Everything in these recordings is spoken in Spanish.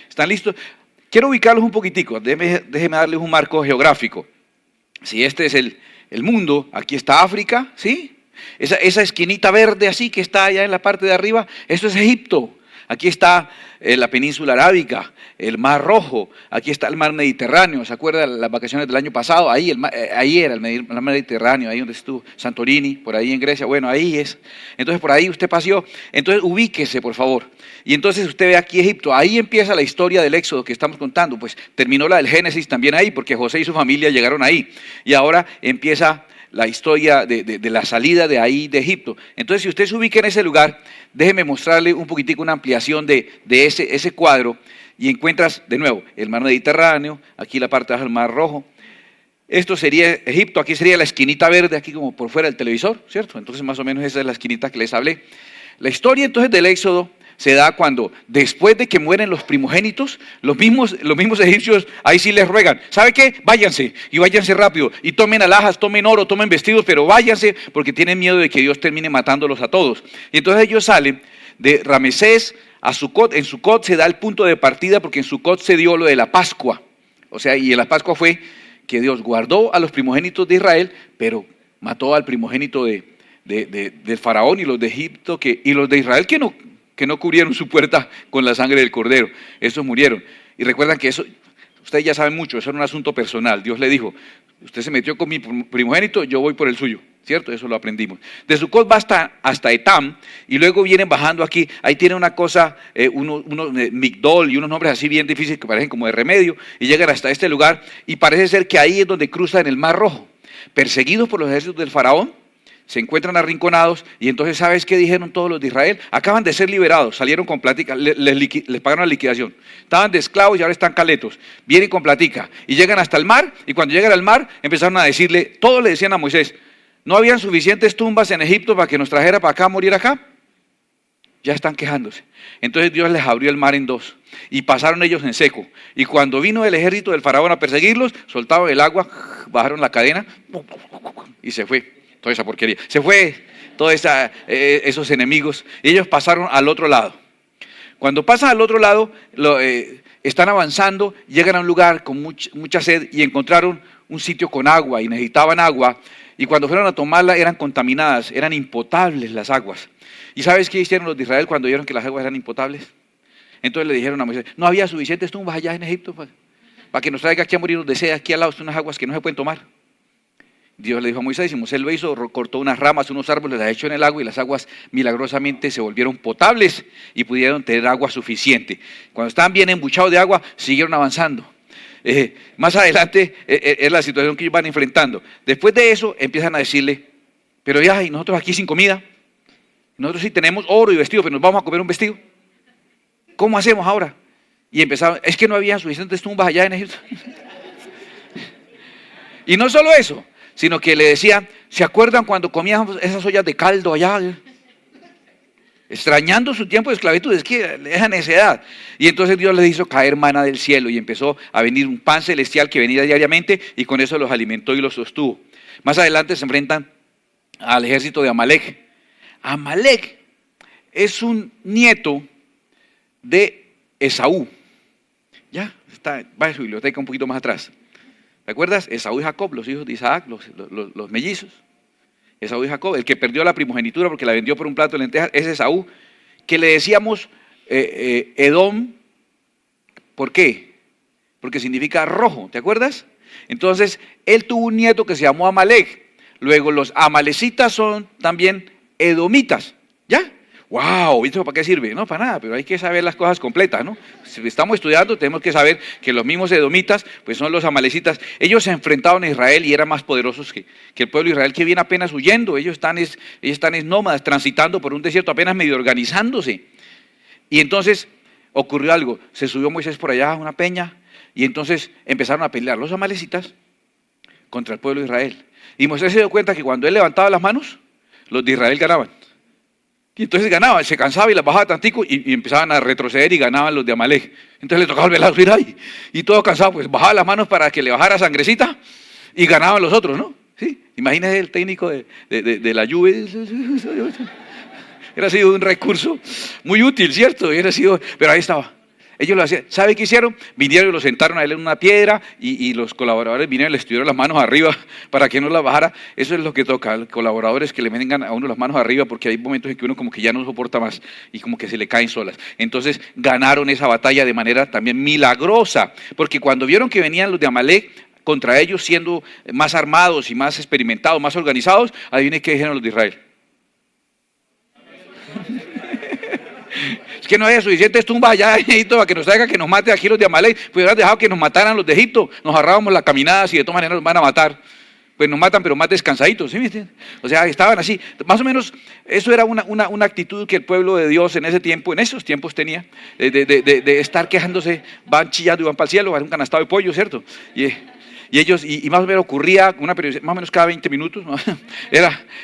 ¿Están listos? Quiero ubicarlos un poquitico, déjenme darles un marco geográfico. Si este es el mundo, aquí está África, ¿sí? Esa esquinita verde así que está allá en la parte de arriba, eso es Egipto. Aquí está la península arábiga, el Mar Rojo, aquí está el Mar Mediterráneo. ¿Se acuerdan las vacaciones del año pasado? Ahí era el Mar Mediterráneo, ahí donde estuvo Santorini, por ahí en Grecia. Bueno, ahí es. Entonces por ahí usted paseó. Entonces ubíquese, por favor. Y entonces usted ve aquí Egipto. Ahí empieza la historia del Éxodo que estamos contando. Pues terminó la del Génesis también ahí, porque José y su familia llegaron ahí. Y ahora empieza la historia de la salida de ahí de Egipto. Entonces, si usted se ubica en ese lugar, déjeme mostrarle un poquitico una ampliación de ese cuadro y encuentras de nuevo el mar Mediterráneo, aquí la parte de abajo el mar Rojo. Esto sería Egipto, aquí sería la esquinita verde, aquí como por fuera del televisor, ¿cierto? Entonces, más o menos esa es la esquinita que les hablé. La historia entonces del Éxodo se da cuando después de que mueren los primogénitos, los mismos egipcios ahí sí les ruegan, ¿sabe qué? Váyanse y váyanse rápido y tomen alhajas, tomen oro, tomen vestidos, pero váyanse porque tienen miedo de que Dios termine matándolos a todos. Y entonces ellos salen de Ramesés a Sucot. En Sucot se da el punto de partida porque en Sucot se dio lo de la Pascua. O sea, y en la Pascua fue que Dios guardó a los primogénitos de Israel, pero mató al primogénito del faraón y los de Egipto y los de Israel que no cubrieron su puerta con la sangre del cordero. Esos murieron. Y recuerdan que eso, ustedes ya saben mucho, eso era un asunto personal. Dios le dijo, usted se metió con mi primogénito, yo voy por el suyo. ¿Cierto? Eso lo aprendimos. De Sucot va hasta Etam y luego vienen bajando aquí. Ahí tiene una cosa, unos Migdol y unos nombres así bien difíciles que parecen como de remedio y llegan hasta este lugar y parece ser que ahí es donde cruzan el Mar Rojo. Perseguidos por los ejércitos del faraón, se encuentran arrinconados y entonces ¿sabes qué dijeron todos los de Israel? Acaban de ser liberados, salieron con plática, les pagaron la liquidación. Estaban de esclavos y ahora están caletos. Vienen con plática y llegan hasta el mar y cuando llegan al mar empezaron a decirle, todos le decían a Moisés, ¿no habían suficientes tumbas en Egipto para que nos trajera para acá a morir acá? Ya están quejándose. Entonces Dios les abrió el mar en dos y pasaron ellos en seco. Y cuando vino el ejército del faraón a perseguirlos, soltaron el agua, bajaron la cadena y se fue toda esa porquería. Se fue todos esos enemigos y ellos pasaron al otro lado. Cuando pasan al otro lado, están avanzando, llegan a un lugar con mucha sed y encontraron un sitio con agua y necesitaban agua. Y cuando fueron a tomarla eran contaminadas, eran impotables las aguas. ¿Y sabes qué hicieron los de Israel cuando vieron que las aguas eran impotables? Entonces le dijeron a Moisés, no había suficientes tumbas allá en Egipto para que nos traiga aquí a morir donde sea, aquí al lado, unas aguas que no se pueden tomar. Dios le dijo a Moisés, y Moisés lo hizo, cortó unas ramas, unos árboles, las echó en el agua y las aguas milagrosamente se volvieron potables y pudieron tener agua suficiente. Cuando estaban bien embuchados de agua, siguieron avanzando. Más adelante es la situación que ellos van enfrentando. Después de eso empiezan a decirle, pero ya, y nosotros aquí sin comida, nosotros sí tenemos oro y vestido, pero nos vamos a comer un vestido. ¿Cómo hacemos ahora? Y empezaron, es que no había suficientes tumbas allá en Egipto. Y no solo eso, sino que le decían, ¿se acuerdan cuando comíamos esas ollas de caldo allá? Extrañando su tiempo de esclavitud, es que esa necedad. Y entonces Dios les hizo caer maná del cielo y empezó a venir un pan celestial que venía diariamente y con eso los alimentó y los sostuvo. Más adelante se enfrentan al ejército de Amalek. Amalek es un nieto de Esaú. Ya, va en su biblioteca un poquito más atrás. ¿Te acuerdas? Esaú y Jacob, los hijos de Isaac, los mellizos. Esaú y Jacob, el que perdió la primogenitura porque la vendió por un plato de lentejas, es Esaú, que le decíamos Edom. ¿Por qué? Porque significa rojo, ¿te acuerdas? Entonces, él tuvo un nieto que se llamó Amalek. Luego, los amalecitas son también edomitas, ¿ya? ¡Wow! ¿Viste para qué sirve? No, para nada, pero hay que saber las cosas completas, ¿no? Si estamos estudiando, tenemos que saber que los mismos edomitas, pues son los amalecitas. Ellos se enfrentaron a Israel y eran más poderosos que el pueblo de Israel, que viene apenas huyendo. Ellos están nómadas, transitando por un desierto, apenas medio organizándose. Y entonces ocurrió algo. Se subió Moisés por allá a una peña y entonces empezaron a pelear los amalecitas contra el pueblo de Israel. Y Moisés se dio cuenta que cuando él levantaba las manos, los de Israel ganaban. Y entonces ganaban, se cansaba y las bajaba tantico y empezaban a retroceder y ganaban los de Amalek. Entonces le tocaba volver a subir ahí. Y todo cansado, pues bajaba las manos para que le bajara sangrecita y ganaban los otros, ¿no? ¿Sí? Imagínese el técnico de la lluvia. Era sido un recurso muy útil, ¿cierto? Pero ahí estaba. Ellos lo hacían. ¿Sabe qué hicieron? Vinieron y lo sentaron a él en una piedra y los colaboradores vinieron y le estuvieron las manos arriba para que no la bajara. Eso es lo que toca, los colaboradores que le vengan a uno las manos arriba, porque hay momentos en que uno como que ya no soporta más y como que se le caen solas. Entonces ganaron esa batalla de manera también milagrosa, porque cuando vieron que venían los de Amalek contra ellos siendo más armados y más experimentados, más organizados, adivinen qué dijeron los de Israel. Es que no haya suficientes tumbas allá en Egipto para que nos traiga que nos mate aquí los de Amalek. Pues hubieran dejado que nos mataran los de Egipto, nos ahorrábamos la caminada, si de todas maneras nos van a matar. Pues nos matan, pero más descansaditos, ¿sí me entienden? O sea, estaban así. Más o menos, eso era una actitud que el pueblo de Dios en ese tiempo, en esos tiempos tenía, de estar quejándose, van chillando y van para el cielo, van un canastado de pollo, ¿cierto? Y ellos, y más o menos ocurría una periodicidad, más o menos cada 20 minutos, ¿no?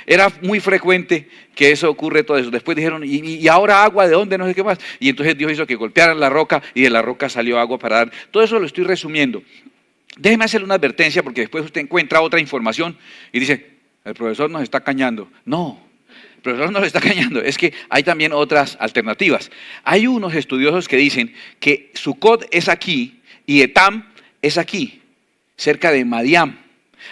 Era muy frecuente que eso ocurre todo eso. Después dijeron, ¿y ahora agua de dónde? No sé qué más. Y entonces Dios hizo que golpearan la roca y de la roca salió agua para dar. Todo eso lo estoy resumiendo. Déjeme hacerle una advertencia porque después usted encuentra otra información y dice, el profesor nos está cañando. No, el profesor no nos está cañando, es que hay también otras alternativas. Hay unos estudiosos que dicen que Sucot es aquí y Etam es aquí, cerca de Madián,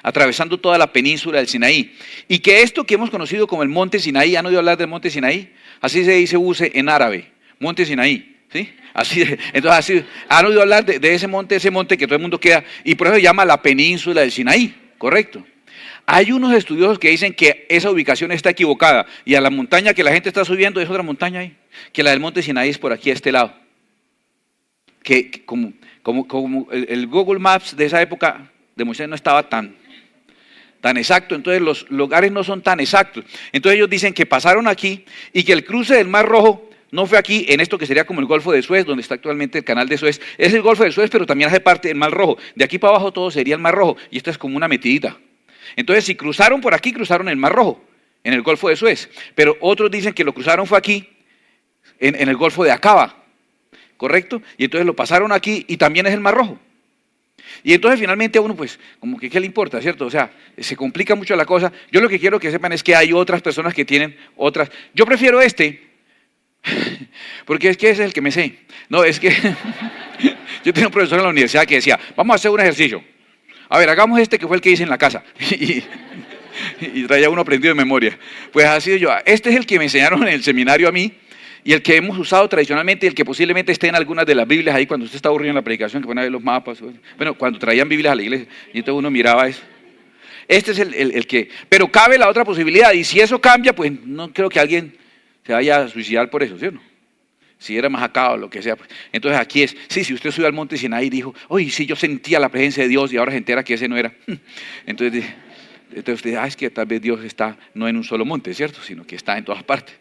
atravesando toda la península del Sinaí. Y que esto que hemos conocido como el monte Sinaí, ¿han oído hablar del monte Sinaí? Así se dice Use en árabe, monte Sinaí, ¿sí? Entonces así, han oído hablar de ese monte que todo el mundo queda, y por eso se llama la península del Sinaí, ¿correcto? Hay unos estudiosos que dicen que esa ubicación está equivocada, y a la montaña que la gente está subiendo es otra montaña ahí, que la del monte Sinaí es por aquí a este lado. Que como el Google Maps de esa época de Moisés no estaba tan exacto, entonces los lugares no son tan exactos. Entonces ellos dicen que pasaron aquí y que el cruce del Mar Rojo no fue aquí, en esto que sería como el Golfo de Suez, donde está actualmente el canal de Suez. Es el Golfo de Suez, pero también hace parte del Mar Rojo. De aquí para abajo todo sería el Mar Rojo, y esto es como una metidita. Entonces, si cruzaron por aquí, cruzaron el Mar Rojo, en el Golfo de Suez. Pero otros dicen que lo cruzaron fue aquí, en el Golfo de Acaba, ¿correcto? Y entonces lo pasaron aquí, y también es el Mar Rojo. Y entonces finalmente a uno, pues, como que ¿qué le importa, cierto? O sea, se complica mucho la cosa. Yo lo que quiero que sepan es que hay otras personas que tienen otras. Yo prefiero porque es que ese es el que me sé. No, es que yo tenía un profesor en la universidad que decía, vamos a hacer un ejercicio. A ver, hagamos este que fue el que hice en la casa. Y traía uno aprendido de memoria. Pues así yo, este es el que me enseñaron en el seminario a mí, y el que hemos usado tradicionalmente, y el que posiblemente esté en algunas de las Biblias ahí, cuando usted está aburrido en la predicación, que van a ver los mapas. Bueno, cuando traían Biblias a la iglesia, y entonces uno miraba eso. Este es el que, pero cabe la otra posibilidad, y si eso cambia, pues no creo que alguien se vaya a suicidar por eso, ¿sí o no? Si era más acá o lo que sea. Pues. Entonces aquí es, sí, si usted subió al monte Sinaí y dijo, oye, sí, yo sentía la presencia de Dios y ahora se entera que ese no era. Entonces usted, es que tal vez Dios está no en un solo monte, ¿cierto? Sino que está en todas partes.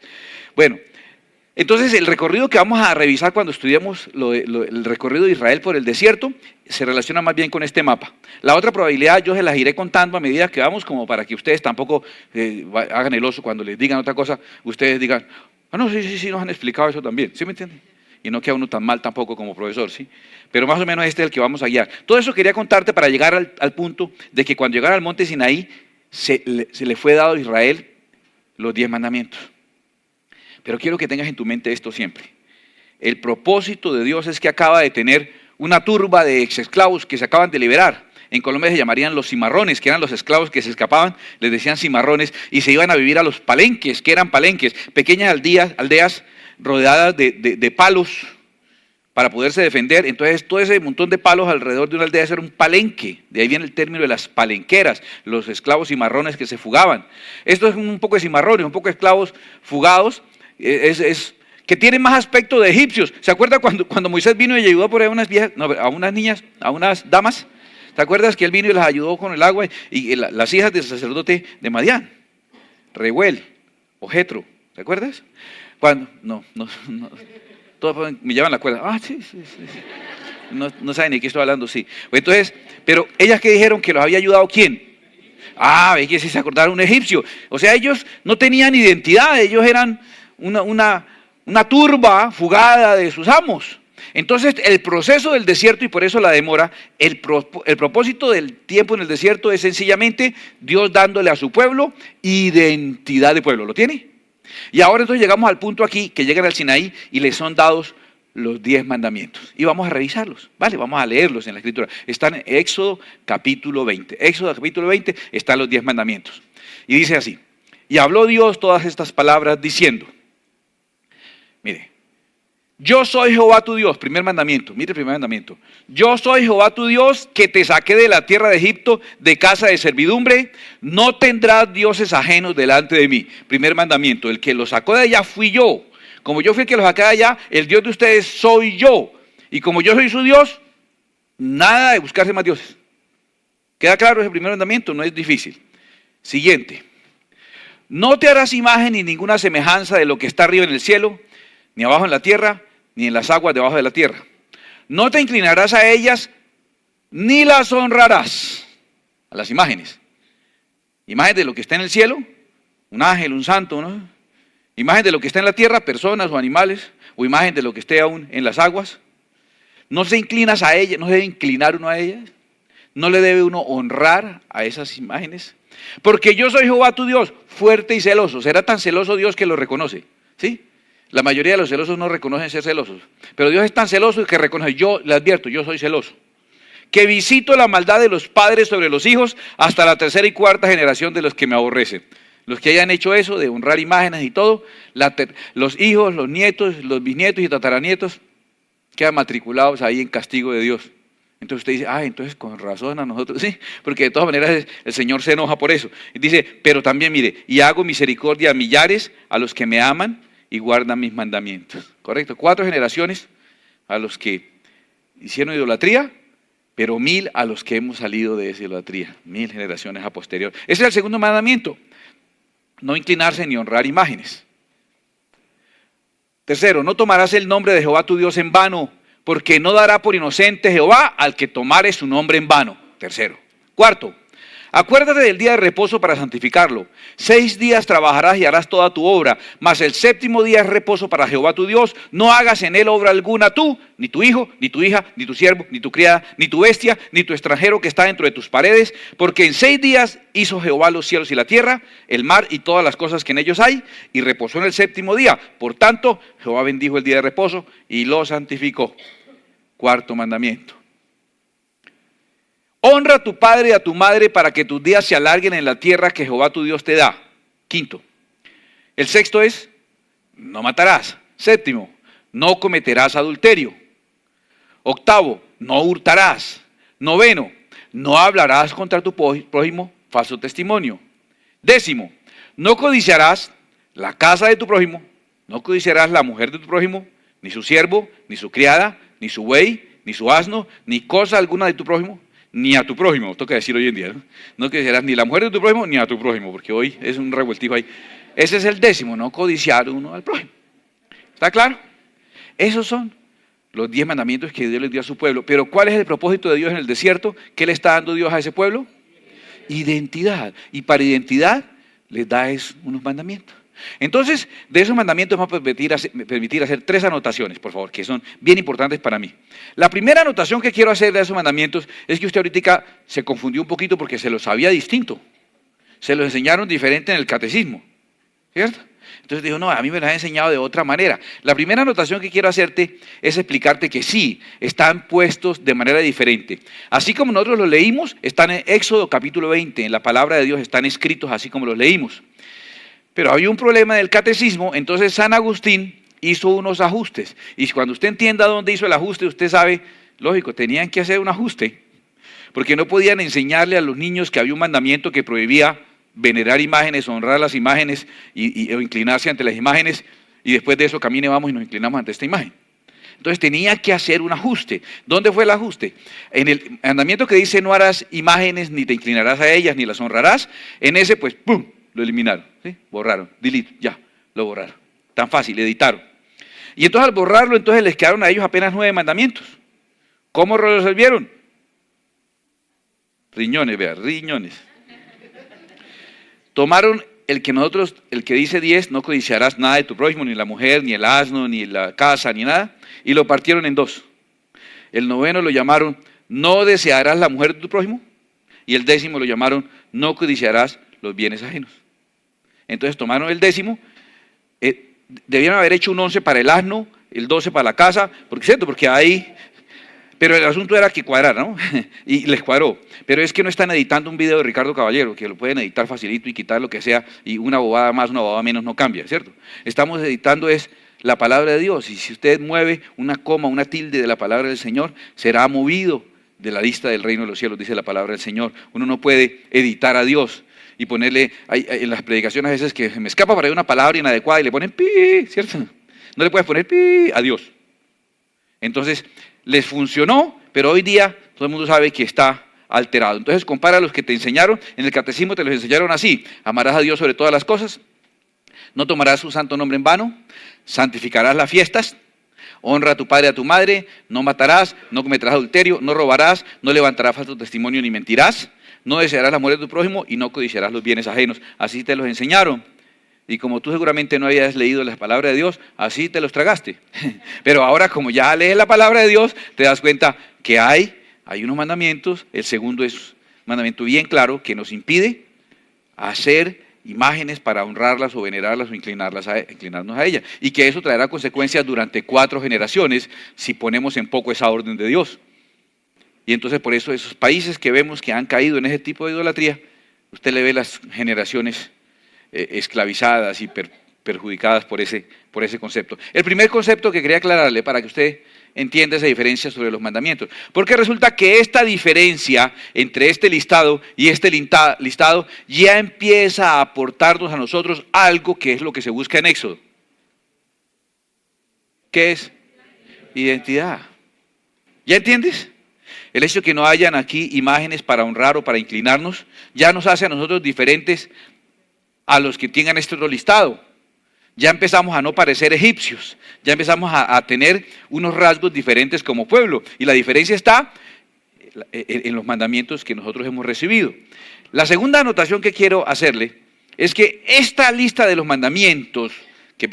Bueno, entonces el recorrido que vamos a revisar cuando estudiamos el recorrido de Israel por el desierto se relaciona más bien con este mapa. La otra probabilidad yo se las iré contando a medida que vamos, como para que ustedes tampoco hagan el oso cuando les digan otra cosa, ustedes digan, no, sí, nos han explicado eso también, ¿sí me entienden? Y no queda uno tan mal tampoco como profesor, ¿sí? Pero más o menos este es el que vamos a guiar. Todo eso quería contarte para llegar al punto de que cuando llegaron al monte Sinaí se le fue dado a Israel los 10 mandamientos. Pero quiero que tengas en tu mente esto siempre. El propósito de Dios es que acaba de tener una turba de exesclavos que se acaban de liberar. En Colombia se llamarían los cimarrones, que eran los esclavos que se escapaban, les decían cimarrones, y se iban a vivir a los palenques, que eran palenques, pequeñas aldeas rodeadas de palos para poderse defender. Entonces todo ese montón de palos alrededor de una aldea era un palenque, de ahí viene el término de las palenqueras, los esclavos cimarrones que se fugaban. Esto es un poco de cimarrones, un poco de esclavos fugados, que tienen más aspecto de egipcios. ¿Se acuerda cuando Moisés vino y ayudó por ahí a unas niñas, a unas damas? ¿Te acuerdas que él vino y las ayudó con el agua? Y las hijas del sacerdote de Madián, Reuel o Jetro, ¿te acuerdas? No, todos me llevan la cuerda. Sí. No saben de qué estoy hablando, sí. Entonces, pero ellas que dijeron que los había ayudado, ¿quién? Es que se acordaron un egipcio. O sea, ellos no tenían identidad, ellos eran una turba fugada de sus amos. Entonces el proceso del desierto, y por eso la demora, el propósito del tiempo en el desierto es sencillamente Dios dándole a su pueblo identidad de pueblo. ¿Lo tiene? Y ahora entonces llegamos al punto aquí que llegan al Sinaí y les son dados los 10 mandamientos. Y vamos a revisarlos, ¿vale? Vamos a leerlos en la Escritura. Están en Éxodo capítulo 20. Éxodo capítulo 20 están los 10 mandamientos. Y dice así: y habló Dios todas estas palabras diciendo, mire, yo soy Jehová tu Dios, primer mandamiento, mire el primer mandamiento. Yo soy Jehová tu Dios que te saqué de la tierra de Egipto, de casa de servidumbre. No tendrás dioses ajenos delante de mí. Primer mandamiento, el que los sacó de allá fui yo. Como yo fui el que los sacé de allá, el Dios de ustedes soy yo. Y como yo soy su Dios, nada de buscarse más dioses. ¿Queda claro ese primer mandamiento? No es difícil. Siguiente. No te harás imagen ni ninguna semejanza de lo que está arriba en el cielo, ni abajo en la tierra, ni en las aguas debajo de la tierra. No te inclinarás a ellas, ni las honrarás, a las imágenes. Imagen de lo que está en el cielo, un ángel, un santo, ¿no? Imagen de lo que está en la tierra, personas o animales, o imagen de lo que esté aún en las aguas. No se inclinas a ellas, no se debe inclinar uno a ellas. No le debe uno honrar a esas imágenes. Porque yo soy Jehová tu Dios, fuerte y celoso. Será tan celoso Dios que lo reconoce, ¿sí? La mayoría de los celosos no reconocen ser celosos. Pero Dios es tan celoso que reconoce, yo le advierto, yo soy celoso. Que visito la maldad de los padres sobre los hijos hasta la tercera y cuarta generación de los que me aborrecen. Los que hayan hecho eso, de honrar imágenes y todo, los hijos, los nietos, los bisnietos y tataranietos quedan matriculados ahí en castigo de Dios. Entonces usted dice, entonces con razón a nosotros, sí, porque de todas maneras el Señor se enoja por eso. Y dice, pero también mire, y hago misericordia a millares, a los que me aman y guardan mis mandamientos. Correcto, 4 generaciones a los que hicieron idolatría, pero 1000 a los que hemos salido de esa idolatría, 1000 generaciones a posterior. Ese es el segundo mandamiento, no inclinarse ni honrar imágenes. Tercero, no tomarás el nombre de Jehová tu Dios en vano, porque no dará por inocente Jehová al que tomare su nombre en vano. Tercero. Cuarto, acuérdate del día de reposo para santificarlo. 6 días trabajarás y harás toda tu obra, mas el séptimo día es reposo para Jehová tu Dios. No hagas en él obra alguna tú, ni tu hijo, ni tu hija, ni tu siervo, ni tu criada, ni tu bestia, ni tu extranjero que está dentro de tus paredes, porque en 6 días hizo Jehová los cielos y la tierra, el mar y todas las cosas que en ellos hay, y reposó en el séptimo día. Por tanto, Jehová bendijo el día de reposo y lo santificó. Cuarto mandamiento. Honra a tu padre y a tu madre para que tus días se alarguen en la tierra que Jehová tu Dios te da. Quinto. El sexto es, no matarás. Séptimo, no cometerás adulterio. Octavo, no hurtarás. Noveno, no hablarás contra tu prójimo falso testimonio. Décimo, no codiciarás la casa de tu prójimo, no codiciarás la mujer de tu prójimo, ni su siervo, ni su criada, ni su buey, ni su asno, ni cosa alguna de tu prójimo, ni a tu prójimo, toca decir hoy en día, ¿no? No codiciarás ni la mujer de tu prójimo, ni a tu prójimo, porque hoy es un revueltijo ahí. Ese es el décimo, no codiciar uno al prójimo. ¿Está claro? Esos son los 10 mandamientos que Dios les dio a su pueblo. Pero ¿cuál es el propósito de Dios en el desierto? ¿Qué le está dando Dios a ese pueblo? Identidad. Y para identidad les da unos mandamientos. Entonces, de esos mandamientos vamos a permitir hacer 3 anotaciones, por favor, que son bien importantes para mí. La primera anotación que quiero hacer de esos mandamientos es que usted ahorita se confundió un poquito porque se los sabía distinto. Se los enseñaron diferente en el catecismo, ¿cierto? Entonces dijo, no, a mí me los han enseñado de otra manera. La primera anotación que quiero hacerte es explicarte que sí, están puestos de manera diferente. Así como nosotros los leímos, están en Éxodo capítulo 20, en la palabra de Dios están escritos así como los leímos. Pero había un problema en el catecismo, entonces San Agustín hizo unos ajustes. Y cuando usted entienda dónde hizo el ajuste, usted sabe, lógico, tenían que hacer un ajuste. Porque no podían enseñarle a los niños que había un mandamiento que prohibía venerar imágenes, honrar las imágenes o inclinarse ante las imágenes. Y después de eso camine, vamos y nos inclinamos ante esta imagen. Entonces tenía que hacer un ajuste. ¿Dónde fue el ajuste? En el mandamiento que dice no harás imágenes, ni te inclinarás a ellas, ni las honrarás. En ese pues, ¡pum!, lo eliminaron, ¿sí? Borraron, delete, ya, lo borraron. Tan fácil, editaron. Y entonces al borrarlo, entonces les quedaron a ellos apenas 9 mandamientos. ¿Cómo lo resolvieron? Riñones, vea, riñones. Tomaron el que dice 10, no codiciarás nada de tu prójimo, ni la mujer, ni el asno, ni la casa, ni nada, y lo partieron en 2. El 9 lo llamaron, no desearás la mujer de tu prójimo, y el 10 lo llamaron, no codiciarás los bienes ajenos. Entonces tomaron el 10, debieron haber hecho un 11 para el asno, el 12 para la casa, porque es cierto, porque ahí... Pero el asunto era que cuadrara, ¿no? Y les cuadró. Pero es que no están editando un video de Ricardo Caballero, que lo pueden editar facilito y quitar lo que sea, y una bobada más, una bobada menos no cambia, ¿cierto? Estamos editando es la palabra de Dios, y si usted mueve una coma, una tilde de la palabra del Señor, será movido de la lista del reino de los cielos, dice la palabra del Señor. Uno no puede editar a Dios y ponerle, en las predicaciones a veces que se me escapa para ahí una palabra inadecuada y le ponen pi, ¿cierto? No le puedes poner pi a Dios. Entonces, les funcionó, pero hoy día todo el mundo sabe que está alterado. Entonces, compara a los que te enseñaron, en el catecismo te los enseñaron así: amarás a Dios sobre todas las cosas, no tomarás su santo nombre en vano, santificarás las fiestas, honra a tu padre y a tu madre, no matarás, no cometerás adulterio, no robarás, no levantarás falso testimonio ni mentirás, no desearás la muerte de tu prójimo y no codiciarás los bienes ajenos. Así te los enseñaron. Y como tú seguramente no habías leído las palabras de Dios, así te los tragaste. Pero ahora, como ya lees la palabra de Dios, te das cuenta que hay unos mandamientos. El segundo es un mandamiento bien claro que nos impide hacer imágenes para honrarlas o venerarlas o inclinarnos a ellas. Y que eso traerá consecuencias durante 4 generaciones si ponemos en poco esa orden de Dios. Y entonces por eso esos países que vemos que han caído en ese tipo de idolatría, usted le ve las generaciones esclavizadas y perjudicadas por ese concepto. El primer concepto que quería aclararle para que usted entienda esa diferencia sobre los mandamientos, porque resulta que esta diferencia entre este listado y este listado ya empieza a aportarnos a nosotros algo que es lo que se busca en Éxodo. ¿Qué es? Identidad. ¿Ya entiendes? El hecho de que no hayan aquí imágenes para honrar o para inclinarnos ya nos hace a nosotros diferentes a los que tengan este otro listado. Ya empezamos a no parecer egipcios, ya empezamos a tener unos rasgos diferentes como pueblo, y la diferencia está en los mandamientos que nosotros hemos recibido. La segunda anotación que quiero hacerle es que esta lista de los mandamientos que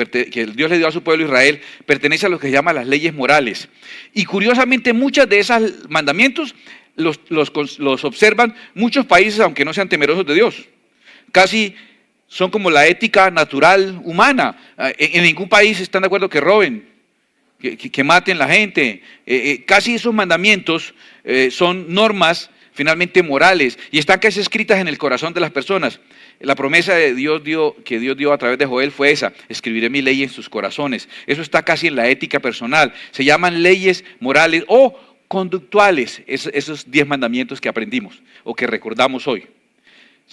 Dios le dio a su pueblo Israel pertenece a lo que se llama las leyes morales, y curiosamente muchos de esos mandamientos los observan muchos países, aunque no sean temerosos de Dios. Casi son como la ética natural humana. En ningún país están de acuerdo que roben, que maten la gente. Casi esos mandamientos son normas finalmente morales y están casi escritas en el corazón de las personas. La promesa de que Dios dio a través de Joel fue esa: escribiré mi ley en sus corazones. Eso está casi en la ética personal. Se llaman leyes morales o conductuales, esos 10 mandamientos que aprendimos o que recordamos hoy.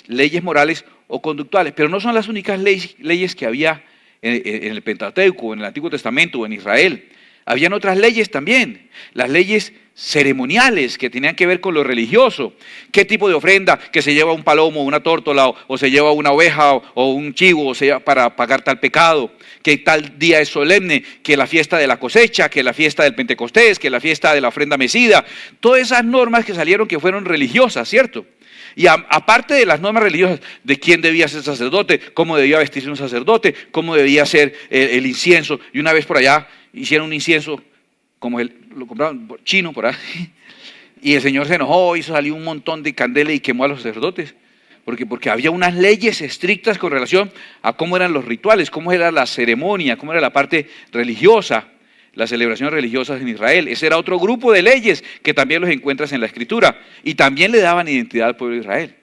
Leyes morales o conductuales, pero no son las únicas leyes que había en el Pentateuco, en el Antiguo Testamento o en Israel. Habían otras leyes también, las leyes ceremoniales que tenían que ver con lo religioso. ¿Qué tipo de ofrenda? Que se lleva un palomo, una tórtola, o se lleva una oveja o un chivo, o sea, para pagar tal pecado. Que tal día es solemne, que la fiesta de la cosecha, que la fiesta del Pentecostés, que la fiesta de la ofrenda mecida. Todas esas normas que salieron que fueron religiosas, ¿cierto? Y aparte de las normas religiosas, de quién debía ser sacerdote, cómo debía vestirse un sacerdote, cómo debía ser el incienso. Y una vez por allá hicieron un incienso, como lo compraron chino por ahí, y el Señor se enojó, hizo salir un montón de candela y quemó a los sacerdotes. Porque había unas leyes estrictas con relación a cómo eran los rituales, cómo era la ceremonia, cómo era la parte religiosa, las celebraciones religiosas en Israel. Ese era otro grupo de leyes que también los encuentras en la Escritura y también le daban identidad al pueblo de Israel.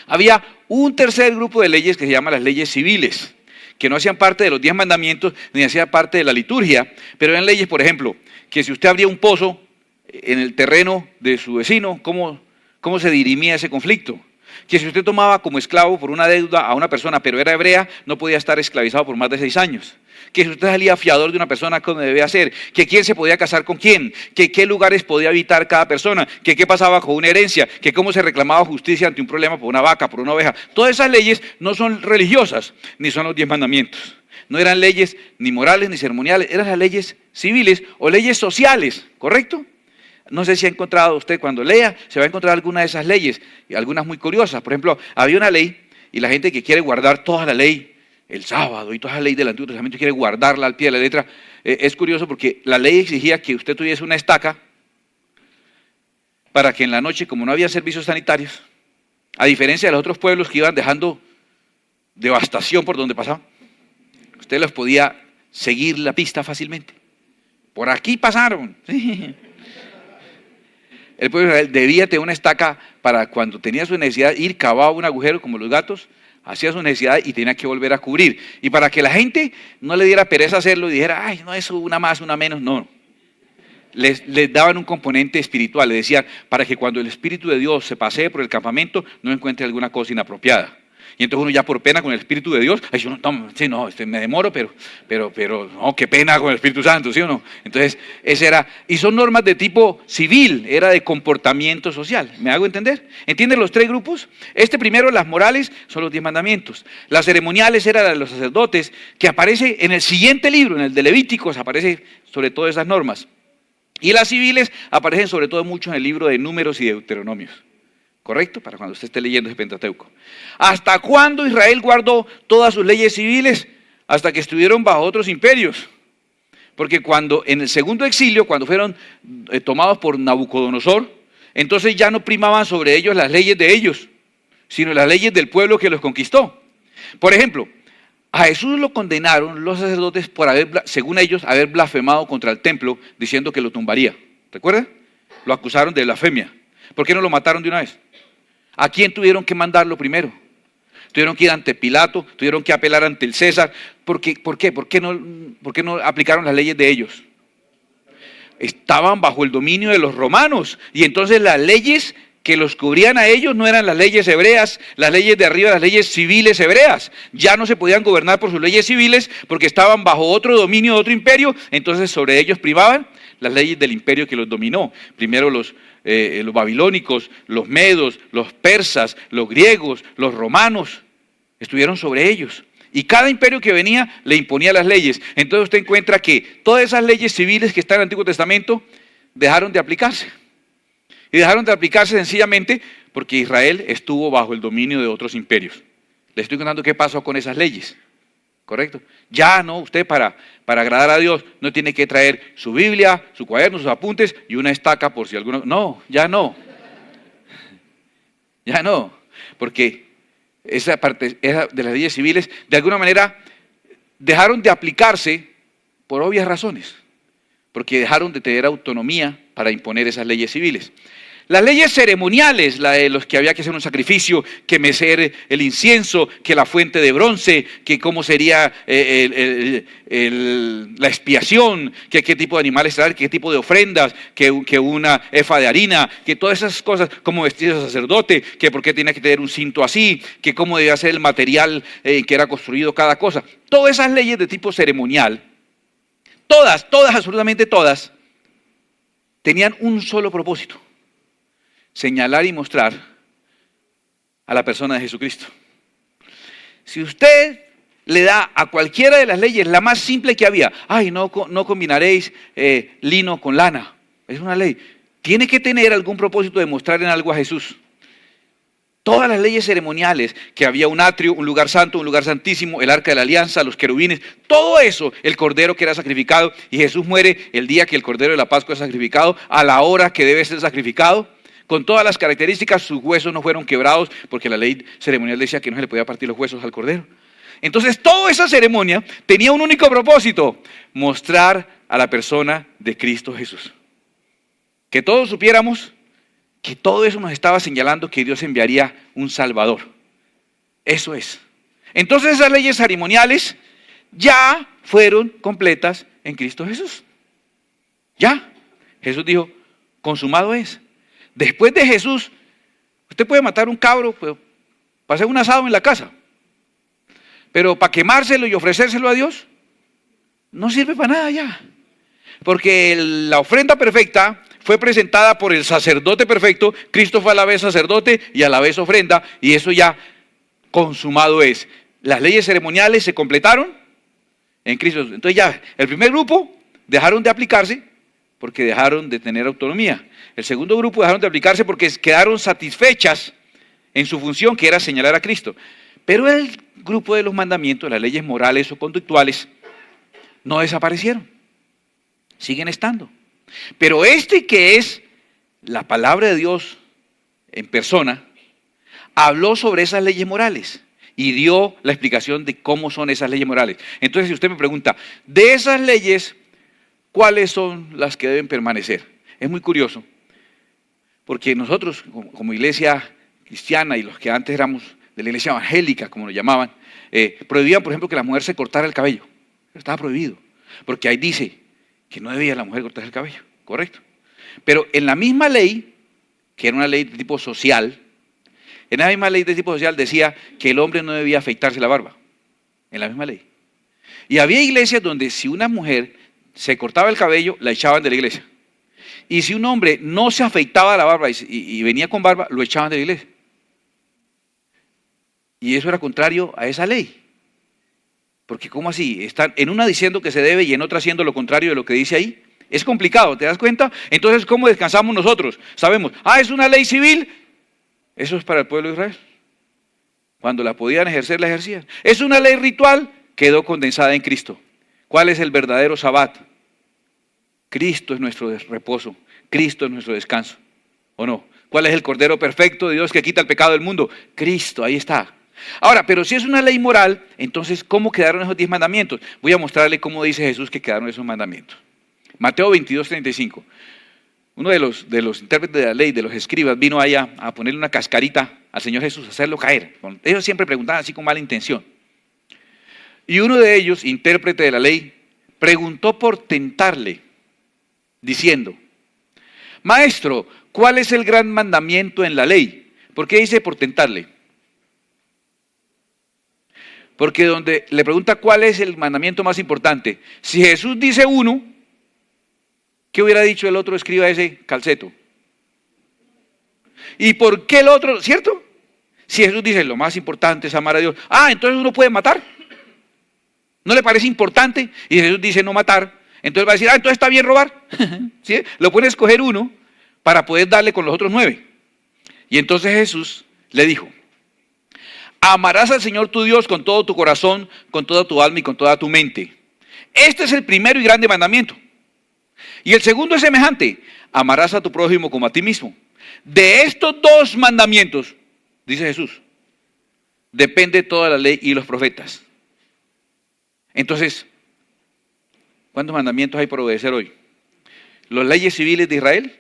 Había un tercer grupo de leyes que se llama las leyes civiles, que no hacían parte de los 10 mandamientos ni hacían parte de la liturgia, pero eran leyes, por ejemplo, que si usted abría un pozo en el terreno de su vecino, ¿cómo se dirimía ese conflicto? Que si usted tomaba como esclavo por una deuda a una persona, pero era hebrea, no podía estar esclavizado por más de 6 años. Que si usted salía fiador de una persona, ¿cómo debía hacer? Que quién se podía casar con quién, que qué lugares podía habitar cada persona, que qué pasaba con una herencia, que cómo se reclamaba justicia ante un problema por una vaca, por una oveja. Todas esas leyes no son religiosas, ni son los 10 mandamientos. No eran leyes ni morales ni ceremoniales, eran las leyes civiles o leyes sociales, ¿correcto? No sé si ha encontrado usted, cuando lea, se va a encontrar alguna de esas leyes, y algunas muy curiosas. Por ejemplo, había una ley, y la gente que quiere guardar toda la ley, el sábado y toda la ley del Antiguo Testamento, quiere guardarla al pie de la letra. Es curioso porque la ley exigía que usted tuviese una estaca para que en la noche, como no había servicios sanitarios, a diferencia de los otros pueblos que iban dejando devastación por donde pasaban, usted les podía seguir la pista fácilmente. Por aquí pasaron. Sí. El pueblo de Israel debía tener una estaca para cuando tenía su necesidad ir, cavaba un agujero como los gatos, hacía su necesidad y tenía que volver a cubrir. Y para que la gente no le diera pereza hacerlo y dijera, ay, no, eso una más, una menos, no. Les daban un componente espiritual, le decían, para que cuando el Espíritu de Dios se pasee por el campamento no encuentre alguna cosa inapropiada. Y entonces uno ya por pena con el Espíritu de Dios, ay, me demoro, pero, no, qué pena con el Espíritu Santo, ¿sí o no? Entonces, ese era, y son normas de tipo civil, era de comportamiento social, ¿me hago entender? ¿Entienden los tres grupos? Este primero, las morales, son los 10 mandamientos. Las ceremoniales eran las de los sacerdotes, que aparece en el siguiente libro, en el de Levíticos, aparece sobre todo esas normas. Y las civiles aparecen sobre todo mucho en el libro de Números y Deuteronomios. ¿Correcto? Para cuando usted esté leyendo ese Pentateuco. ¿Hasta cuándo Israel guardó todas sus leyes civiles? Hasta que estuvieron bajo otros imperios. Porque cuando en el segundo exilio, cuando fueron tomados por Nabucodonosor, entonces ya no primaban sobre ellos las leyes de ellos, sino las leyes del pueblo que los conquistó. Por ejemplo, a Jesús lo condenaron los sacerdotes por haber, según ellos, haber blasfemado contra el templo, diciendo que lo tumbaría. ¿Recuerdan? Lo acusaron de blasfemia. ¿Por qué no lo mataron de una vez? ¿A quién tuvieron que mandarlo primero? Tuvieron que ir ante Pilato, tuvieron que apelar ante el César. ¿Por qué? ¿Por qué no aplicaron las leyes de ellos? Estaban bajo el dominio de los romanos y entonces las leyes que los cubrían a ellos no eran las leyes hebreas, las leyes de arriba, las leyes civiles hebreas. Ya no se podían gobernar por sus leyes civiles porque estaban bajo otro dominio de otro imperio, entonces sobre ellos privaban las leyes del imperio que los dominó. Primero los babilónicos, los medos, los persas, los griegos, los romanos, estuvieron sobre ellos. Y cada imperio que venía le imponía las leyes. Entonces usted encuentra que todas esas leyes civiles que están en el Antiguo Testamento dejaron de aplicarse. Y dejaron de aplicarse sencillamente porque Israel estuvo bajo el dominio de otros imperios. Le estoy contando qué pasó con esas leyes. ¿Correcto? Ya no, usted para agradar a Dios no tiene que traer su Biblia, su cuaderno, sus apuntes y una estaca por si alguno... No, ya no. Ya no. Porque esa parte de las leyes civiles, de alguna manera, dejaron de aplicarse por obvias razones. Porque dejaron de tener autonomía para imponer esas leyes civiles. Las leyes ceremoniales, la de los que había que hacer un sacrificio, que mecer el incienso, que la fuente de bronce, que cómo sería la expiación, que qué tipo de animales traer, qué tipo de ofrendas, que una efa de harina, que todas esas cosas, cómo vestir al sacerdote, que por qué tenía que tener un cinto así, que cómo debía ser el material que era construido cada cosa. Todas esas leyes de tipo ceremonial, todas, absolutamente todas, tenían un solo propósito: señalar y mostrar a la persona de Jesucristo. Si usted le da a cualquiera de las leyes, la más simple que había, ay, no combinaréis lino con lana, es una ley, tiene que tener algún propósito de mostrar en algo a Jesús. Todas las leyes ceremoniales, que había un atrio, un lugar santo, un lugar santísimo, el arca de la alianza, los querubines, todo eso, el cordero que era sacrificado, y Jesús muere el día que el cordero de la Pascua es sacrificado, a la hora que debe ser sacrificado, con todas las características. Sus huesos no fueron quebrados porque la ley ceremonial decía que no se le podía partir los huesos al cordero. Entonces toda esa ceremonia tenía un único propósito: mostrar a la persona de Cristo Jesús. Que todos supiéramos que todo eso nos estaba señalando que Dios enviaría un Salvador. Eso es. Entonces esas leyes ceremoniales ya fueron completas en Cristo Jesús. Ya. Jesús dijo, consumado es. Después de Jesús, usted puede matar un cabro para hacer un asado en la casa, pero para quemárselo y ofrecérselo a Dios, no sirve para nada ya. Porque la ofrenda perfecta fue presentada por el sacerdote perfecto. Cristo fue a la vez sacerdote y a la vez ofrenda, y eso ya consumado es. Las leyes ceremoniales se completaron en Cristo. Entonces ya, el primer grupo dejaron de aplicarse porque dejaron de tener autonomía. El segundo grupo dejaron de aplicarse porque quedaron satisfechas en su función, que era señalar a Cristo. Pero el grupo de los mandamientos, las leyes morales o conductuales, no desaparecieron. Siguen estando. Pero este, que es la palabra de Dios en persona, habló sobre esas leyes morales y dio la explicación de cómo son esas leyes morales. Entonces, si usted me pregunta, de esas leyes, ¿cuáles son las que deben permanecer? Es muy curioso, porque nosotros como iglesia cristiana y los que antes éramos de la iglesia evangélica, como lo llamaban, prohibían, por ejemplo, que la mujer se cortara el cabello. Estaba prohibido, porque ahí dice que no debía la mujer cortarse el cabello, ¿correcto? Pero en la misma ley, que era una ley de tipo social, en la misma ley de tipo social decía que el hombre no debía afeitarse la barba, en la misma ley. Y había iglesias donde si una mujer se cortaba el cabello, la echaban de la iglesia. Y si un hombre no se afeitaba la barba y venía con barba, lo echaban de la iglesia. Y eso era contrario a esa ley. Porque ¿cómo así? Están en una diciendo que se debe y en otra haciendo lo contrario de lo que dice ahí. Es complicado, ¿te das cuenta? Entonces, ¿cómo descansamos nosotros? Sabemos, es una ley civil. Eso es para el pueblo de Israel. Cuando la podían ejercer, la ejercían. Es una ley ritual, quedó condensada en Cristo. ¿Cuál es el verdadero sabbat? Cristo es nuestro reposo. Cristo es nuestro descanso. ¿O no? ¿Cuál es el Cordero perfecto de Dios que quita el pecado del mundo? Cristo, ahí está. Ahora, pero si es una ley moral, entonces, ¿cómo quedaron esos 10 mandamientos? Voy a mostrarle cómo dice Jesús que quedaron esos mandamientos. Mateo 22:35. Uno de los intérpretes de la ley, de los escribas, vino allá a ponerle una cascarita al Señor Jesús, a hacerlo caer. Ellos siempre preguntaban así con mala intención. Y uno de ellos, intérprete de la ley, preguntó por tentarle, diciendo, Maestro, ¿cuál es el gran mandamiento en la ley? ¿Por qué dice por tentarle? Porque donde le pregunta cuál es el mandamiento más importante, si Jesús dice uno, ¿qué hubiera dicho el otro escriba ese calceto? ¿Y por qué el otro? ¿Cierto? Si Jesús dice lo más importante es amar a Dios, entonces uno puede matar. ¿No le parece importante? Y Jesús dice no matar, entonces va a decir, entonces está bien robar. ¿Sí? Lo puede escoger uno para poder darle con los otros 9. Y entonces Jesús le dijo, amarás al Señor tu Dios con todo tu corazón, con toda tu alma y con toda tu mente. Este es el primero y grande mandamiento. Y el segundo es semejante, amarás a tu prójimo como a ti mismo. De estos 2 mandamientos, dice Jesús, depende toda la ley y los profetas. Entonces, ¿cuántos mandamientos hay por obedecer hoy? Las leyes civiles de Israel,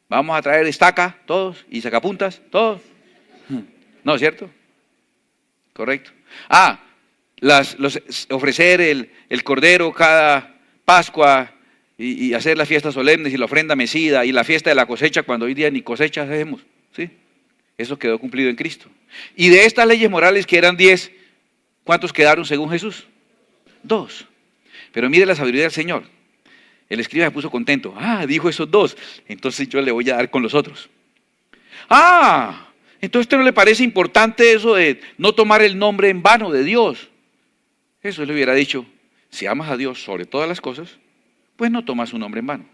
vamos a traer estaca, todos, y sacapuntas, todos. No, ¿cierto? Correcto. Ofrecer el cordero cada Pascua y hacer las fiestas solemnes y la ofrenda mecida y la fiesta de la cosecha cuando hoy día ni cosecha hacemos. ¿Sí? Eso quedó cumplido en Cristo. Y de estas leyes morales que eran 10, ¿cuántos quedaron según Jesús? 2. Pero mire la sabiduría del Señor. El escriba se puso contento. Dijo esos 2. Entonces yo le voy a dar con los otros. Entonces, ¿a usted no le parece importante eso de no tomar el nombre en vano de Dios? Eso le hubiera dicho, si amas a Dios sobre todas las cosas, pues no tomas su nombre en vano.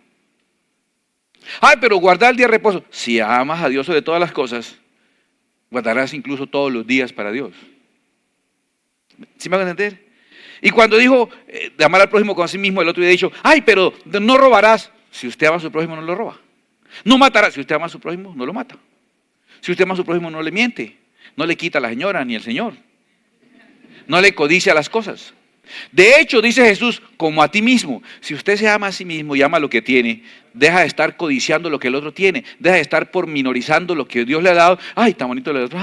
Pero guardar el día de reposo. Si amas a Dios sobre todas las cosas, guardarás incluso todos los días para Dios. ¿Sí me van a entender? Y cuando dijo de amar al prójimo como a sí mismo, el otro hubiera dicho, pero no robarás. Si usted ama a su prójimo, no lo roba. No matarás. Si usted ama a su prójimo, no lo mata. Si usted ama a su prójimo, no le miente, no le quita a la señora ni el señor, no le codicia las cosas. De hecho, dice Jesús, como a ti mismo. Si usted se ama a sí mismo y ama lo que tiene, deja de estar codiciando lo que el otro tiene, deja de estar pormenorizando lo que Dios le ha dado. Tan bonito el otro,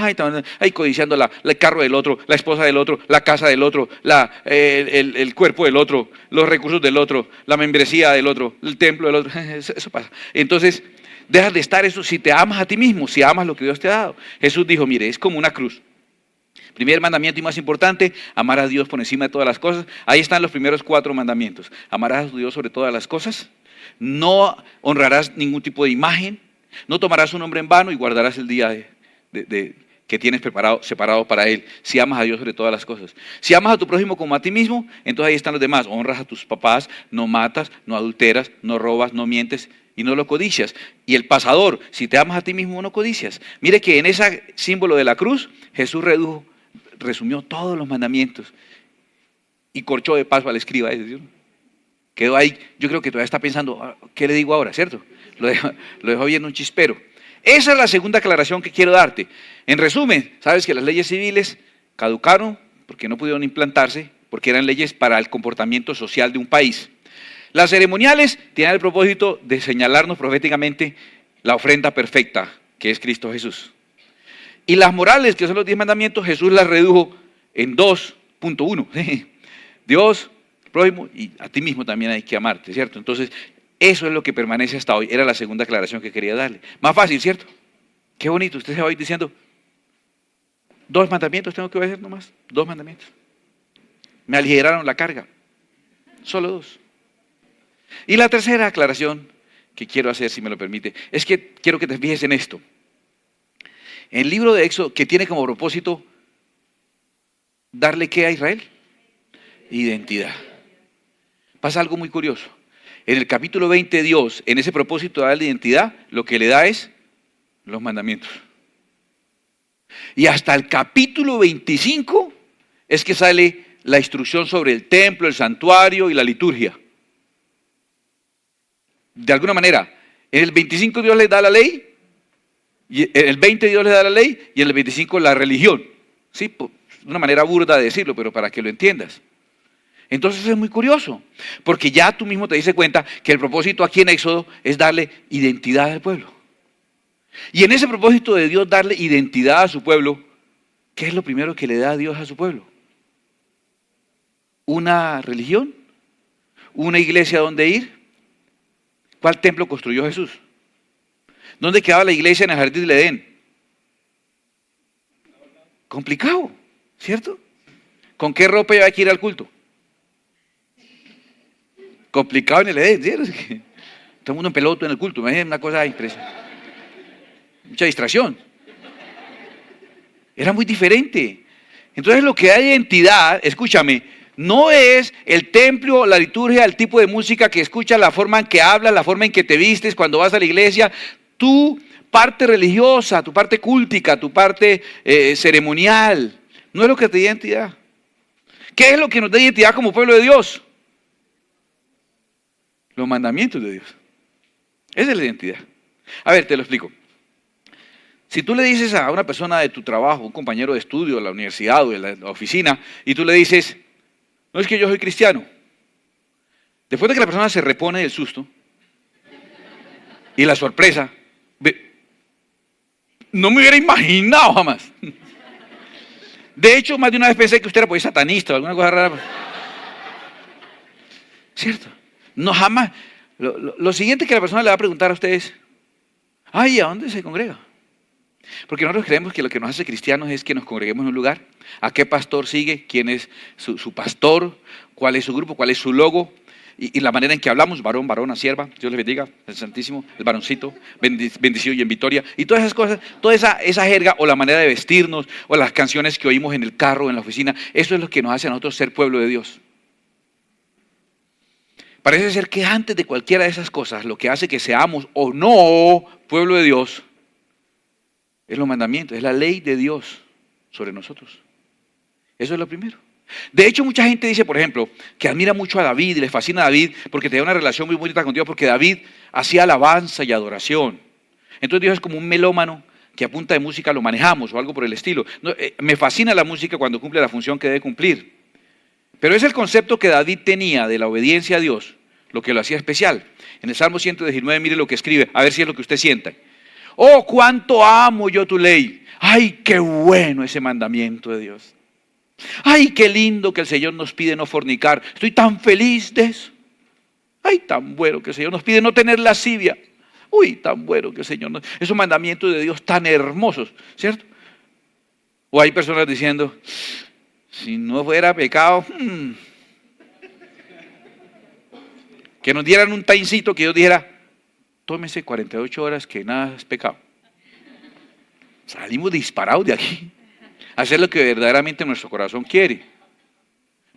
codiciando el carro del otro, la esposa del otro, la casa del otro, el cuerpo del otro, los recursos del otro, la membresía del otro, el templo del otro. Eso pasa. Entonces, dejas de estar eso si te amas a ti mismo, si amas lo que Dios te ha dado. Jesús dijo, mire, es como una cruz. Primer mandamiento y más importante, amar a Dios por encima de todas las cosas. Ahí están los primeros 4 mandamientos. Amarás a tu Dios sobre todas las cosas. No honrarás ningún tipo de imagen. No tomarás su nombre en vano y guardarás el día que tienes separado para Él. Si amas a Dios sobre todas las cosas. Si amas a tu prójimo como a ti mismo, entonces ahí están los demás. Honras a tus papás, no matas, no adulteras, no robas, no mientes y no lo codicias. Y el pasador, si te amas a ti mismo, no codicias. Mire que en ese símbolo de la cruz, Jesús resumió todos los mandamientos y corchó de paso al escriba. Quedó ahí, yo creo que todavía está pensando, ¿qué le digo ahora? ¿Cierto? Lo dejó viendo un chispero. Esa es la segunda aclaración que quiero darte. En resumen, sabes que las leyes civiles caducaron porque no pudieron implantarse, porque eran leyes para el comportamiento social de un país. Las ceremoniales tienen el propósito de señalarnos proféticamente la ofrenda perfecta, que es Cristo Jesús. Y las morales, que son los 10 mandamientos, Jesús las redujo en 2.1. Dios, prójimo, y a ti mismo también hay que amarte, ¿cierto? Entonces, eso es lo que permanece hasta hoy. Era la segunda aclaración que quería darle. Más fácil, ¿cierto? Qué bonito. Usted se va a ir diciendo, 2 mandamientos tengo que obedecer nomás. 2 mandamientos. Me aligeraron la carga. Solo 2. Y la tercera aclaración que quiero hacer, si me lo permite, es que quiero que te fijes en esto. En el libro de Éxodo, que tiene como propósito darle ¿qué a Israel? Identidad. Pasa algo muy curioso. En el capítulo 20 Dios, en ese propósito de darle identidad, lo que le da es los mandamientos. Y hasta el capítulo 25 es que sale la instrucción sobre el templo, el santuario y la liturgia. De alguna manera, en el 25 Dios les da la ley, y en el 20 Dios les da la ley, y en el 25 la religión. Sí, una manera burda de decirlo, pero para que lo entiendas. Entonces es muy curioso, porque ya tú mismo te diste cuenta que el propósito aquí en Éxodo es darle identidad al pueblo. Y en ese propósito de Dios darle identidad a su pueblo, ¿qué es lo primero que le da a Dios a su pueblo? ¿Una religión? ¿Una iglesia donde ir? ¿Cuál templo construyó Jesús? ¿Dónde quedaba la iglesia en el jardín del Edén? Complicado, ¿cierto? ¿Con qué ropa iba a ir al culto? Complicado en el Edén, ¿cierto? Todo el mundo en peloto en el culto, imagínense una cosa impresionante. Mucha distracción. Era muy diferente. Entonces lo que da identidad, escúchame, no es el templo, la liturgia, el tipo de música que escuchas, la forma en que hablas, la forma en que te vistes cuando vas a la iglesia. Tu parte religiosa, tu parte cúltica, tu parte ceremonial, no es lo que te da identidad. ¿Qué es lo que nos da identidad como pueblo de Dios? Los mandamientos de Dios. Esa es la identidad. A ver, te lo explico. Si tú le dices a una persona de tu trabajo, un compañero de estudio de la universidad o de la oficina, y tú le dices, no es que yo soy cristiano. Después de que la persona se repone del susto y la sorpresa, no me hubiera imaginado jamás. De hecho, más de una vez pensé que usted era pues satanista o alguna cosa rara. ¿Cierto? No, jamás. Lo siguiente que la persona le va a preguntar a usted es, ay, ¿a dónde se congrega? Porque nosotros creemos que lo que nos hace cristianos es que nos congreguemos en un lugar. ¿A qué pastor sigue? ¿Quién es su pastor? ¿Cuál es su grupo? ¿Cuál es su logo? Y la manera en que hablamos, varón, varona, sierva, Dios les bendiga, el Santísimo, el varoncito, bendecido y en victoria. Y todas esas cosas, toda esa jerga o la manera de vestirnos o las canciones que oímos en el carro, en la oficina, eso es lo que nos hace a nosotros ser pueblo de Dios. Parece ser que antes de cualquiera de esas cosas, lo que hace que seamos o no pueblo de Dios, es los mandamientos, es la ley de Dios sobre nosotros. Eso es lo primero. De hecho, mucha gente dice, por ejemplo, que admira mucho a David y les fascina a David porque tenía una relación muy bonita con Dios, porque David hacía alabanza y adoración. Entonces Dios es como un melómano que a punta de música lo manejamos o algo por el estilo. No, me fascina la música cuando cumple la función que debe cumplir. Pero es el concepto que David tenía de la obediencia a Dios lo que lo hacía especial. En el Salmo 119, mire lo que escribe, a ver si es lo que usted sienta. Oh, cuánto amo yo tu ley. Ay, qué bueno ese mandamiento de Dios. Ay, qué lindo que el Señor nos pide no fornicar. Estoy tan feliz de eso. Ay, tan bueno que el Señor nos pide no tener lascivia. Uy, tan bueno que el Señor nos... Esos mandamientos de Dios tan hermosos, ¿cierto? O hay personas diciendo, si no fuera pecado, que nos dieran un timecito que Dios dijera, tómese 48 horas que nada es pecado. Salimos disparados de aquí. Hacer lo que verdaderamente nuestro corazón quiere.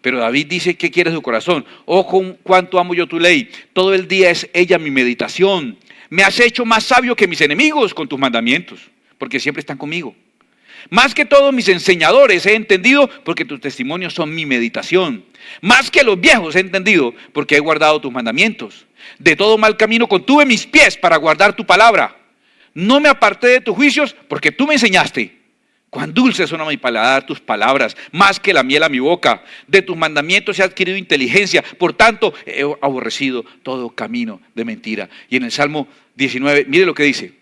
Pero David dice, ¿qué quiere su corazón? Oh, con cuánto amo yo tu ley. Todo el día es ella mi meditación. Me has hecho más sabio que mis enemigos con tus mandamientos, porque siempre están conmigo. Más que todos mis enseñadores he entendido, porque tus testimonios son mi meditación. Más que los viejos he entendido, porque he guardado tus mandamientos. De todo mal camino contuve mis pies para guardar tu palabra. No me aparté de tus juicios, porque tú me enseñaste. Cuán dulces son a mi paladar tus palabras, más que la miel a mi boca. De tus mandamientos he adquirido inteligencia, por tanto he aborrecido todo camino de mentira. Y en el Salmo 19, mire lo que dice.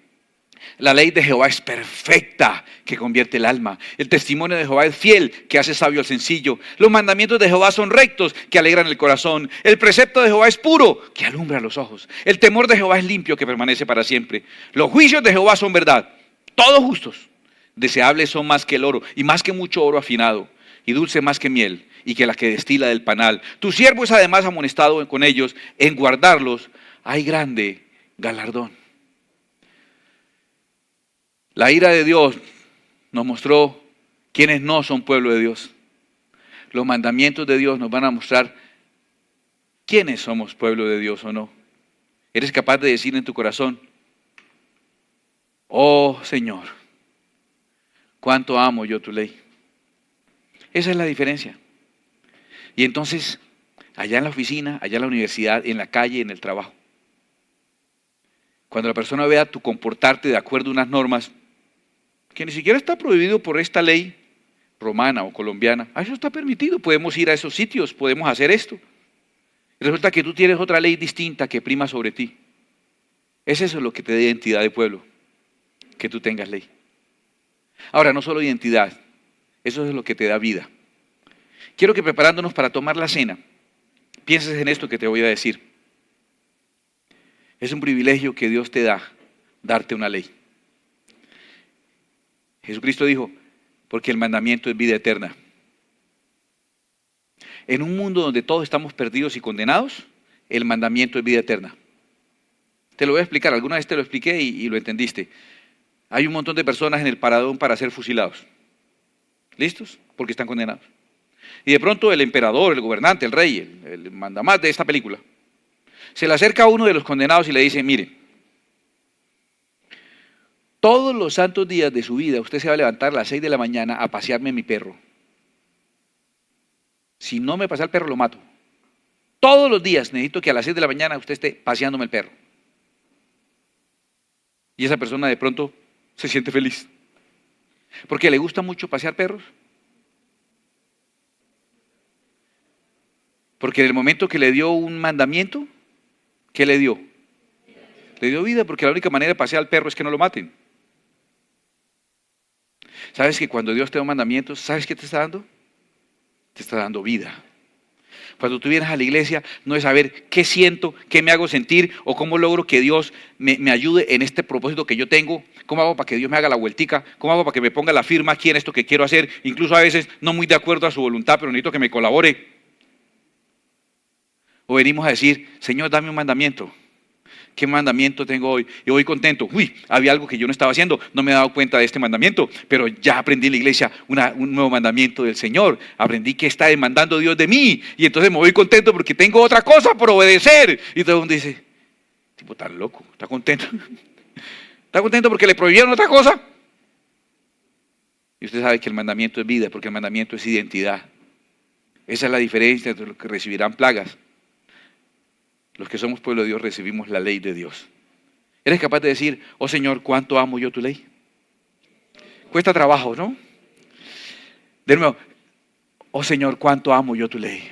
La ley de Jehová es perfecta, que convierte el alma. El testimonio de Jehová es fiel, que hace sabio al sencillo. Los mandamientos de Jehová son rectos, que alegran el corazón. El precepto de Jehová es puro, que alumbra los ojos. El temor de Jehová es limpio, que permanece para siempre. Los juicios de Jehová son verdad, todos justos. Deseables son más que el oro, y más que mucho oro afinado, y dulce más que miel, y que la que destila del panal. Tu siervo es además amonestado con ellos, en guardarlos hay grande galardón. La ira de Dios nos mostró quiénes no son pueblo de Dios. Los mandamientos de Dios nos van a mostrar quiénes somos pueblo de Dios o no. ¿Eres capaz de decir en tu corazón, oh Señor, cuánto amo yo tu ley? Esa es la diferencia. Y entonces, allá en la oficina, allá en la universidad, en la calle, en el trabajo, cuando la persona vea tu comportarte de acuerdo a unas normas que ni siquiera está prohibido por esta ley romana o colombiana, eso está permitido, podemos ir a esos sitios, podemos hacer esto. Y resulta que tú tienes otra ley distinta que prima sobre ti. Es eso lo que te da identidad de pueblo, que tú tengas ley. Ahora, no solo identidad, eso es lo que te da vida. Quiero que preparándonos para tomar la cena, pienses en esto que te voy a decir. Es un privilegio que Dios te da, darte una ley. Jesucristo dijo, porque el mandamiento es vida eterna. En un mundo donde todos estamos perdidos y condenados, el mandamiento es vida eterna. Te lo voy a explicar, alguna vez te lo expliqué y lo entendiste. Hay un montón de personas en el paradón para ser fusilados. ¿Listos? Porque están condenados. Y de pronto el emperador, el gobernante, el rey, el mandamás de esta película, se le acerca a uno de los condenados y le dice, mire, todos los santos días de su vida usted se va a levantar a las 6 de la mañana a pasearme mi perro. Si no me pasa el perro, lo mato. Todos los días necesito que a las 6 de la mañana usted esté paseándome el perro. Y esa persona de pronto se siente feliz. Porque le gusta mucho pasear perros. Porque en el momento que le dio un mandamiento, ¿qué le dio? Le dio vida, porque la única manera de pasear al perro es que no lo maten. ¿Sabes que cuando Dios te da mandamientos, ¿sabes qué te está dando? Te está dando vida. Cuando tú vienes a la iglesia, no es saber qué siento, qué me hago sentir o cómo logro que Dios me ayude en este propósito que yo tengo. ¿Cómo hago para que Dios me haga la vueltica? ¿Cómo hago para que me ponga la firma aquí en esto que quiero hacer? Incluso a veces no muy de acuerdo a su voluntad, pero necesito que me colabore. O venimos a decir, Señor, dame un mandamiento. ¿Qué mandamiento tengo hoy? Y voy contento. Uy, había algo que yo no estaba haciendo. No me he dado cuenta de este mandamiento. Pero ya aprendí en la iglesia un nuevo mandamiento del Señor. Aprendí que está demandando Dios de mí. Y entonces me voy contento porque tengo otra cosa por obedecer. Y todo el mundo dice, tipo tan loco, ¿está contento? ¿Está contento porque le prohibieron otra cosa? Y usted sabe que el mandamiento es vida, porque el mandamiento es identidad. Esa es la diferencia entre los que recibirán plagas. Los que somos pueblo de Dios recibimos la ley de Dios. ¿Eres capaz de decir, oh Señor, cuánto amo yo tu ley? Cuesta trabajo, ¿no? De nuevo, oh Señor, cuánto amo yo tu ley.